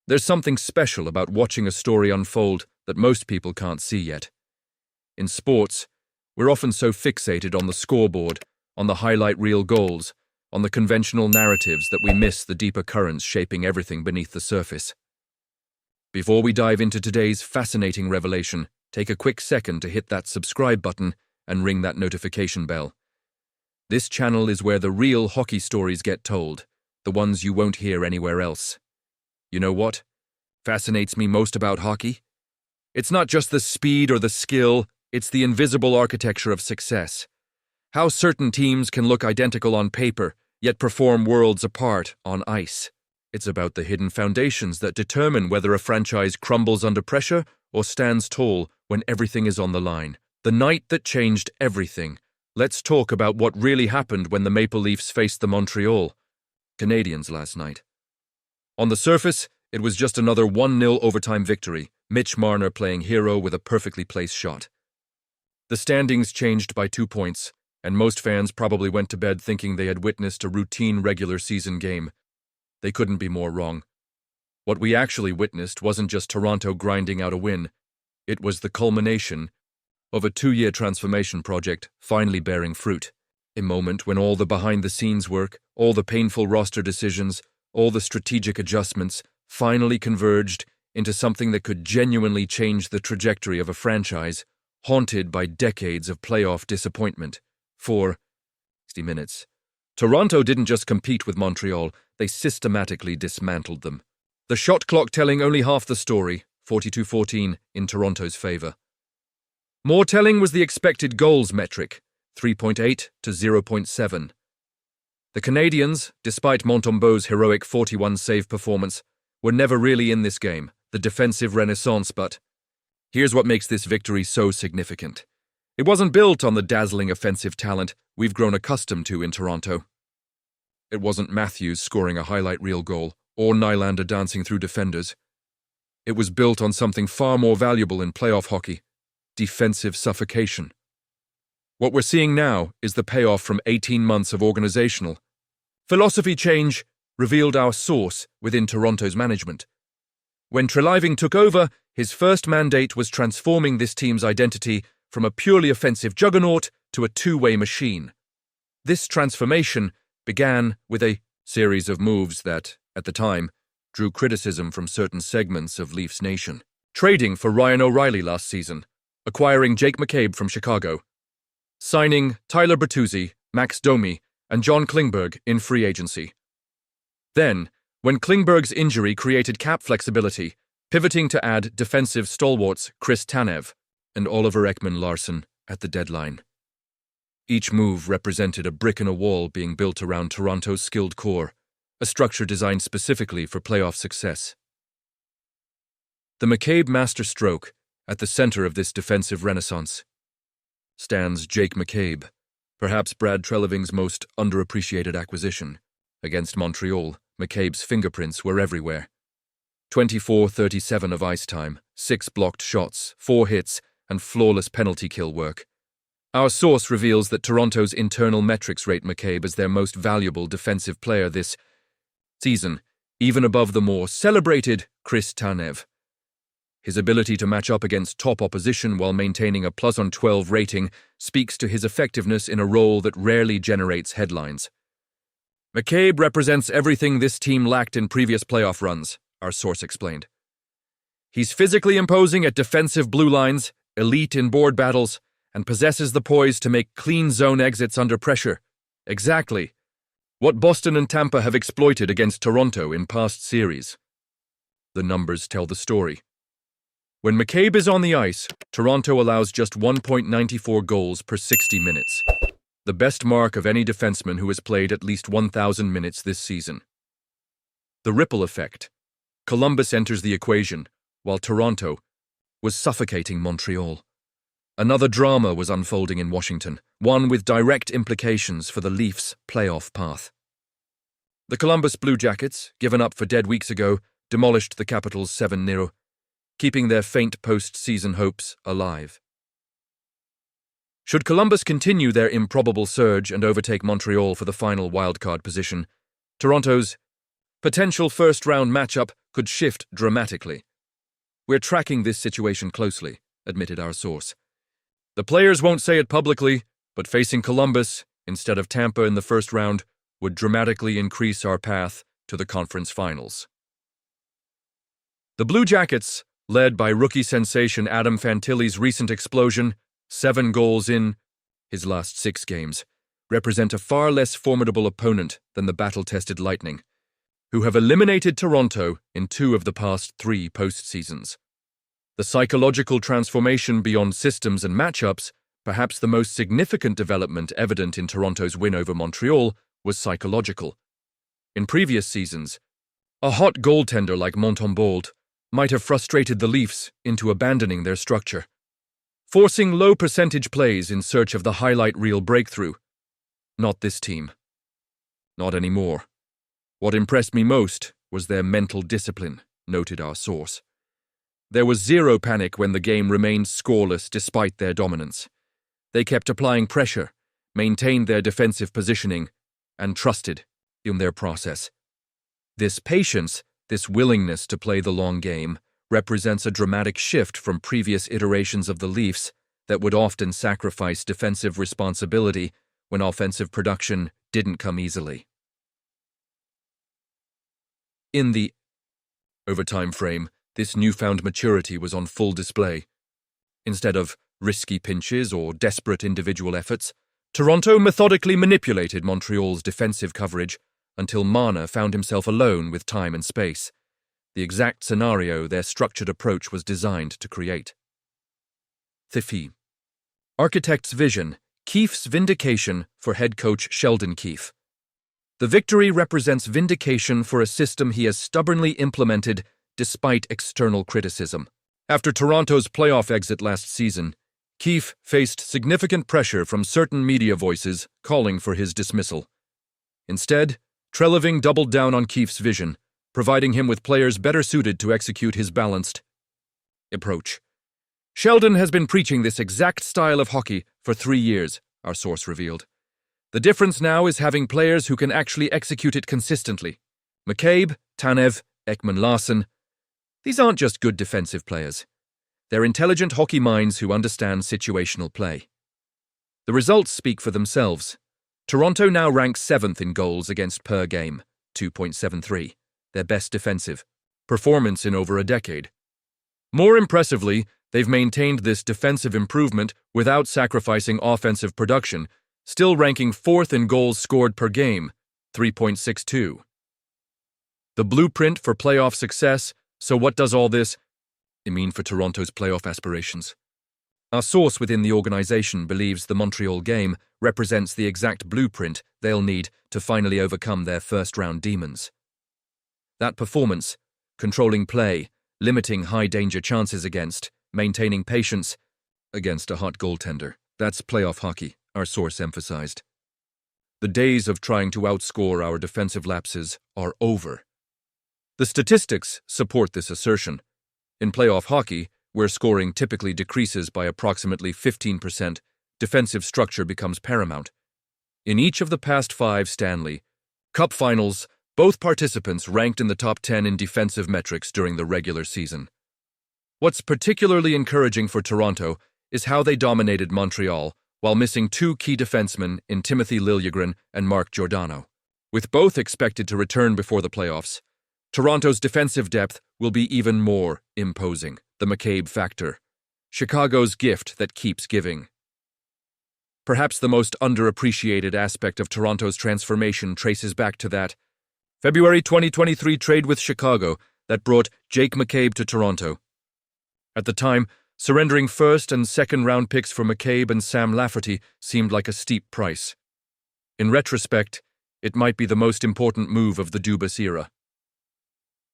There's something special about watching a story unfold that most people can't see yet. In sports, we're often so fixated on the scoreboard, on the highlight reel goals, on the conventional narratives that we miss the deeper currents shaping everything beneath the surface. Before we dive into today's fascinating revelation, take a quick second to hit that subscribe button and ring that notification bell. This channel is where the real hockey stories get told, the ones you won't hear anywhere else. You know what fascinates me most about hockey? It's not just the speed or the skill, it's the invisible architecture of success. How certain teams can look identical on paper, yet perform worlds apart on ice. It's about the hidden foundations that determine whether a franchise crumbles under pressure or stands tall when everything is on the line. The night that changed everything. Let's talk about what really happened when the Maple Leafs faced the Montreal Canadiens last night. On the surface, it was just another 1-0 overtime victory, Mitch Marner playing hero with a perfectly placed shot. The standings changed by 2 points, and most fans probably went to bed thinking they had witnessed a routine regular season game. They couldn't be more wrong. What we actually witnessed wasn't just Toronto grinding out a win. It was the culmination of a 2-year transformation project finally bearing fruit. A moment when all the behind-the-scenes work, all the painful roster decisions, all the strategic adjustments finally converged into something that could genuinely change the trajectory of a franchise haunted by decades of playoff disappointment. For 60 minutes, Toronto didn't just compete with Montreal, they systematically dismantled them. The shot clock telling only half the story, 42-14 in Toronto's favor. More telling was the expected goals metric, 3.8 to 0.7. The Canadiens, despite Montembeault's heroic 41-save performance, were never really in this game, the defensive renaissance, but here's what makes this victory so significant. It wasn't built on the dazzling offensive talent we've grown accustomed to in Toronto. It wasn't Matthews scoring a highlight reel goal or Nylander dancing through defenders. It was built on something far more valuable in playoff hockey: defensive suffocation. What we're seeing now is the payoff from 18 months of organizational philosophy change revealed our source within Toronto's management. When Treliving took over, his first mandate was transforming this team's identity from a purely offensive juggernaut to a two-way machine. This transformation began with a series of moves that, at the time, drew criticism from certain segments of Leafs Nation. Trading for Ryan O'Reilly last season, acquiring Jake McCabe from Chicago, signing Tyler Bertuzzi, Max Domi, and John Klingberg in free agency. Then, when Klingberg's injury created cap flexibility, pivoting to add defensive stalwarts Chris Tanev and Oliver Ekman-Larsson at the deadline. Each move represented a brick in a wall being built around Toronto's skilled core, a structure designed specifically for playoff success. The McCabe masterstroke, at the center of this defensive renaissance, stands Jake McCabe, perhaps Brad Treliving's most underappreciated acquisition. Against Montreal, McCabe's fingerprints were everywhere. 24-37 of ice time, 6 blocked shots, 4 hits, and flawless penalty kill work. Our source reveals that Toronto's internal metrics rate McCabe as their most valuable defensive player this season, even above the more celebrated Chris Tanev. His ability to match up against top opposition while maintaining a +12 rating speaks to his effectiveness in a role that rarely generates headlines. McCabe represents everything this team lacked in previous playoff runs, our source explained. He's physically imposing at defensive blue lines, elite in board battles, and possesses the poise to make clean zone exits under pressure. Exactly what Boston and Tampa have exploited against Toronto in past series. The numbers tell the story. When McCabe is on the ice, Toronto allows just 1.94 goals per 60 minutes, the best mark of any defenseman who has played at least 1,000 minutes this season. The ripple effect. Columbus enters the equation, while Toronto was suffocating Montreal. Another drama was unfolding in Washington, one with direct implications for the Leafs' playoff path. The Columbus Blue Jackets, given up for dead weeks ago, demolished the Capitals 7-0, keeping their faint post-season hopes alive. Should Columbus continue their improbable surge and overtake Montreal for the final wildcard position, Toronto's potential first-round matchup could shift dramatically. "We're tracking this situation closely," admitted our source. "The players won't say it publicly, but facing Columbus instead of Tampa in the first round would dramatically increase our path to the conference finals." The Blue Jackets, led by rookie sensation Adam Fantilli's recent explosion, 7 goals in his last 6 games, represent a far less formidable opponent than the battle-tested Lightning, who have eliminated Toronto in 2 of the past 3 postseasons. The psychological transformation beyond systems and matchups, perhaps the most significant development evident in Toronto's win over Montreal, was psychological. In previous seasons, a hot goaltender like Montembeault might have frustrated the Leafs into abandoning their structure, forcing low-percentage plays in search of the highlight reel breakthrough. Not this team. Not anymore. What impressed me most was their mental discipline, noted our source. There was zero panic when the game remained scoreless despite their dominance. They kept applying pressure, maintained their defensive positioning, and trusted in their process. This patience, this willingness to play the long game, represents a dramatic shift from previous iterations of the Leafs that would often sacrifice defensive responsibility when offensive production didn't come easily. In the overtime frame, this newfound maturity was on full display. Instead of risky pinches or desperate individual efforts, Toronto methodically manipulated Montreal's defensive coverage until Marner found himself alone with time and space, the exact scenario their structured approach was designed to create. Thiffy. Architect's vision, Keefe's vindication for head coach Sheldon Keefe. The victory represents vindication for a system he has stubbornly implemented despite external criticism. After Toronto's playoff exit last season, Keefe faced significant pressure from certain media voices calling for his dismissal. Instead, Treliving doubled down on Keefe's vision, providing him with players better suited to execute his balanced approach. Sheldon has been preaching this exact style of hockey for 3 years, our source revealed. The difference now is having players who can actually execute it consistently. McCabe, Tanev, Ekman-Larsson. These aren't just good defensive players. They're intelligent hockey minds who understand situational play. The results speak for themselves. Toronto now ranks 7th in goals against per game, 2.73, their best defensive performance in over a decade. More impressively, they've maintained this defensive improvement without sacrificing offensive production, still ranking 4th in goals scored per game, 3.62. The blueprint for playoff success. So what does all this mean for Toronto's playoff aspirations? Our source within the organization believes the Montreal game represents the exact blueprint they'll need to finally overcome their first-round demons. That performance, controlling play, limiting high-danger chances against, maintaining patience against a hot goaltender, that's playoff hockey, our source emphasized. The days of trying to outscore our defensive lapses are over. The statistics support this assertion. In playoff hockey, where scoring typically decreases by approximately 15%, defensive structure becomes paramount. In each of the past 5 Stanley Cup finals, both participants ranked in the top 10 in defensive metrics during the regular season. What's particularly encouraging for Toronto is how they dominated Montreal while missing 2 key defensemen in Timothy Liljegren and Mark Giordano. With both expected to return before the playoffs, Toronto's defensive depth will be even more imposing. The McCabe factor, Chicago's gift that keeps giving. Perhaps the most underappreciated aspect of Toronto's transformation traces back to that February 2023 trade with Chicago that brought Jake McCabe to Toronto. At the time, surrendering first and second round picks for McCabe and Sam Lafferty seemed like a steep price. In retrospect, it might be the most important move of the Dubas era.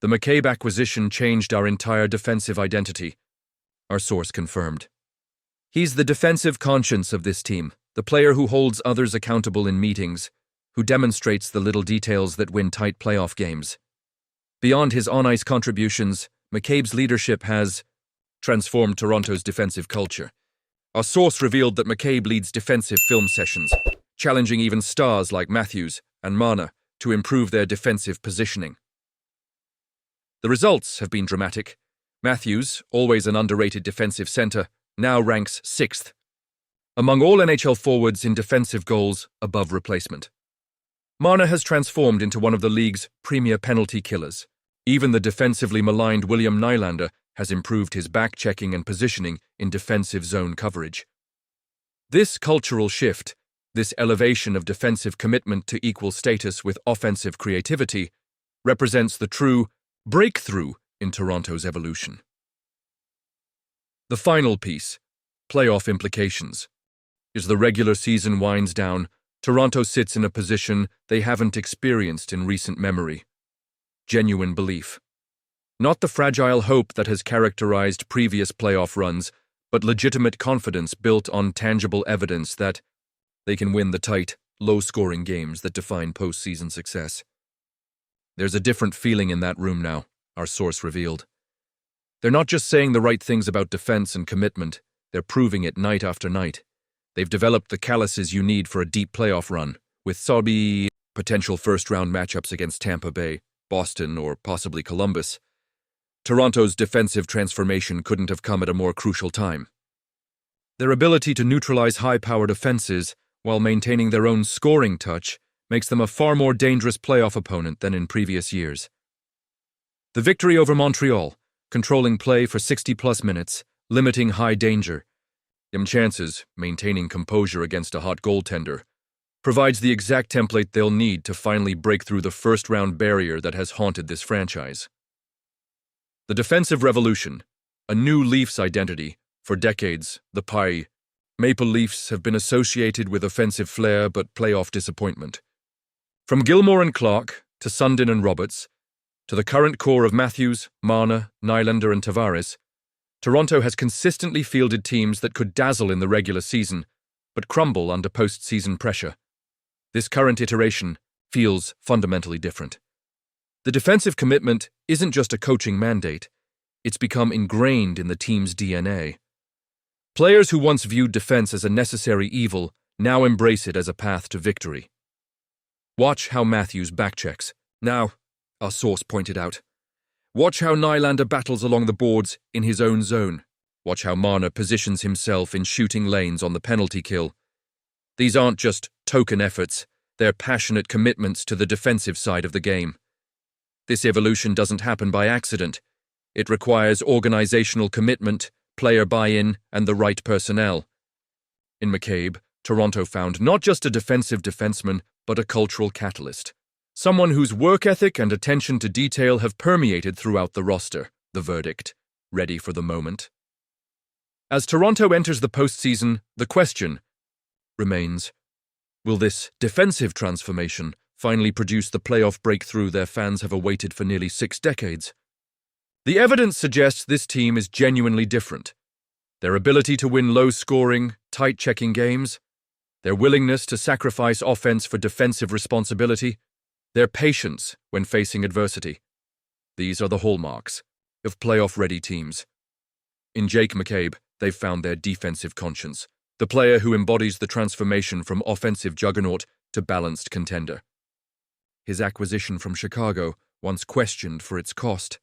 The McCabe acquisition changed our entire defensive identity, our source confirmed. He's the defensive conscience of this team, the player who holds others accountable in meetings, who demonstrates the little details that win tight playoff games. Beyond his on-ice contributions, McCabe's leadership has transformed Toronto's defensive culture. Our source revealed that McCabe leads defensive film sessions, challenging even stars like Matthews and Marner to improve their defensive positioning. The results have been dramatic. Matthews, always an underrated defensive center, now ranks 6th among all NHL forwards in defensive goals above replacement. Marner has transformed into one of the league's premier penalty killers. Even the defensively maligned William Nylander has improved his back-checking and positioning in defensive zone coverage. This cultural shift, this elevation of defensive commitment to equal status with offensive creativity, represents the true breakthrough in Toronto's evolution. The final piece, playoff implications. As the regular season winds down, Toronto sits in a position they haven't experienced in recent memory. Genuine belief. Not the fragile hope that has characterized previous playoff runs, but legitimate confidence built on tangible evidence that they can win the tight, low-scoring games that define postseason success. There's a different feeling in that room now, our source revealed. They're not just saying the right things about defense and commitment, they're proving it night after night. They've developed the calluses you need for a deep playoff run, with potential first-round matchups against Tampa Bay, Boston, or possibly Columbus. Toronto's defensive transformation couldn't have come at a more crucial time. Their ability to neutralize high-powered offenses while maintaining their own scoring touch makes them a far more dangerous playoff opponent than in previous years. The victory over Montreal, controlling play for 60-plus minutes, limiting high danger, chances, maintaining composure against a hot goaltender, provides the exact template they'll need to finally break through the first-round barrier that has haunted this franchise. The defensive revolution, a new Leafs identity. For decades, the Maple Leafs have been associated with offensive flair but playoff disappointment. From Gilmore and Clark, to Sundin and Roberts, to the current core of Matthews, Marner, Nylander and Tavares, Toronto has consistently fielded teams that could dazzle in the regular season, but crumble under postseason pressure. This current iteration feels fundamentally different. The defensive commitment isn't just a coaching mandate, it's become ingrained in the team's DNA. Players who once viewed defense as a necessary evil now embrace it as a path to victory. Watch how Matthews backchecks. Now, our source pointed out. Watch how Nylander battles along the boards in his own zone. Watch how Marner positions himself in shooting lanes on the penalty kill. These aren't just token efforts, they're passionate commitments to the defensive side of the game. This evolution doesn't happen by accident. It requires organizational commitment, player buy-in, and the right personnel. In McCabe, Toronto found not just a defensive defenseman, but a cultural catalyst. Someone whose work ethic and attention to detail have permeated throughout the roster. The verdict, ready for the moment. As Toronto enters the postseason, the question remains, will this defensive transformation finally produce the playoff breakthrough their fans have awaited for nearly 6 decades? The evidence suggests this team is genuinely different. Their ability to win low-scoring, tight-checking games, their willingness to sacrifice offense for defensive responsibility, their patience when facing adversity. These are the hallmarks of playoff-ready teams. In Jake McCabe, they've found their defensive conscience, the player who embodies the transformation from offensive juggernaut to balanced contender. His acquisition from Chicago, once questioned for its cost,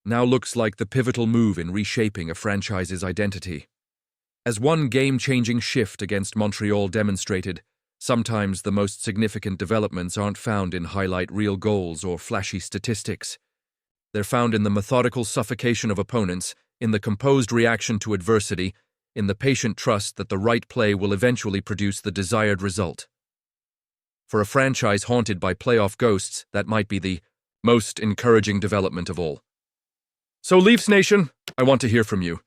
now looks like the pivotal move in reshaping a franchise's identity. As one game-changing shift against Montreal demonstrated, sometimes the most significant developments aren't found in highlight reel goals or flashy statistics. They're found in the methodical suffocation of opponents, in the composed reaction to adversity, in the patient trust that the right play will eventually produce the desired result. For a franchise haunted by playoff ghosts, that might be the most encouraging development of all. So, Leafs Nation, I want to hear from you.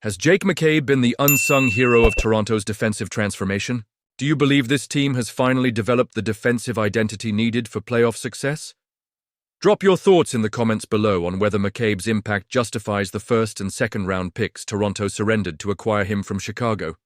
Has Jake McCabe been the unsung hero of Toronto's defensive transformation? Do you believe this team has finally developed the defensive identity needed for playoff success? Drop your thoughts in the comments below on whether McCabe's impact justifies the first and second round picks Toronto surrendered to acquire him from Chicago.